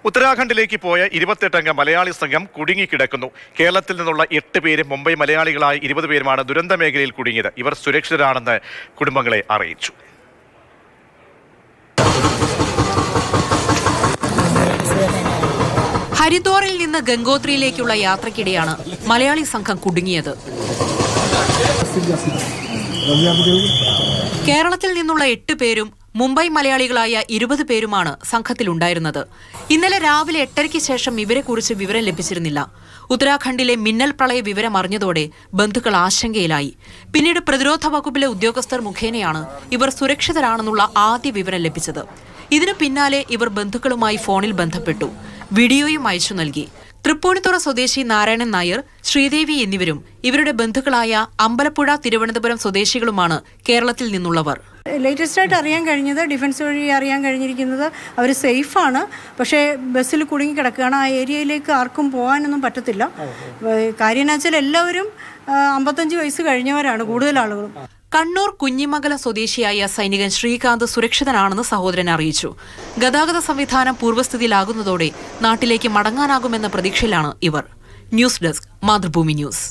ഉത്തരാഖണ്ഡിലേക്ക് പോയ 28-അംഗ മലയാളി സംഘം കുടുങ്ങിക്കിടക്കുന്നു. കേരളത്തിൽ നിന്നുള്ള 8 പേരും മുംബൈ മലയാളികളായ 20 പേരുമാണ് ദുരന്ത മേഖലയിൽ കുടുങ്ങിയത്. ഇവർ സുരക്ഷിതരാണെന്ന് കുടുംബങ്ങളെ അറിയിച്ചു. ഹരിദ്വാറിൽ നിന്ന് ഗംഗോത്രിയിലേക്കുള്ള യാത്രക്കിടെയാണ് മലയാളി സംഘം കുടുങ്ങിയത്. കേരളത്തിൽ നിന്നുള്ള 8 പേരും മുംബൈ മലയാളികളായ 20 പേരുമാണ് സംഘത്തിലുണ്ടായിരുന്നത്. ഇന്നലെ രാവിലെ 8:30-ക്ക് ശേഷം ഇവരെക്കുറിച്ച് വിവരം ലഭിച്ചിരുന്നില്ല. ഉത്തരാഖണ്ഡിലെ മിന്നൽ പ്രളയ വിവരം അറിഞ്ഞതോടെ ബന്ധുക്കൾ ആശങ്കയിലായി. പിന്നീട് പ്രതിരോധ വകുപ്പിലെ ഉദ്യോഗസ്ഥർ മുഖേനയാണ് ഇവർ സുരക്ഷിതരാണെന്നുള്ള ആദ്യ വിവരം ലഭിച്ചത്. ഇതിനു പിന്നാലെ ഇവർ ബന്ധുക്കളുമായി ഫോണിൽ ബന്ധപ്പെട്ടു. വീഡിയോയും അയച്ചു നൽകി. തൃപ്പൂണിത്തുറ സ്വദേശി നാരായണൻ നായർ, ശ്രീദേവി എന്നിവരും ഇവരുടെ ബന്ധുക്കളായ അമ്പലപ്പുഴ, തിരുവനന്തപുരം സ്വദേശികളുമാണ് കേരളത്തിൽ നിന്നുള്ളവർ. ലേറ്റസ്റ്റ് ആയിട്ട് അറിയാൻ കഴിഞ്ഞത്, ഡിഫൻസ് വഴി അറിയാൻ കഴിഞ്ഞിരിക്കുന്നത് അവർ സേഫാണ്. പക്ഷേ ബസ്സിൽ കുടുങ്ങി കിടക്കുകയാണ്. ആ ഏരിയയിലേക്ക് ആർക്കും പോകാനൊന്നും പറ്റത്തില്ല. കാര്യം എന്ന് വെച്ചാൽ എല്ലാവരും 55 വയസ്സ് കഴിഞ്ഞവരാണ് കൂടുതൽ ആളുകളും. കണ്ണൂർ കുഞ്ഞിമംഗലം സ്വദേശിയായ സൈനികൻ ശ്രീകാന്ത് സുരക്ഷിതനാണെന്ന് സഹോദരൻ അറിയിച്ചു. ഗതാഗത സംവിധാനം പൂർവ്വസ്ഥിതിയിലാകുന്നതോടെ നാട്ടിലേക്ക് മടങ്ങാനാകുമെന്ന പ്രതീക്ഷയിലാണ് ഇവർ. News desk, Mathrubhumi news.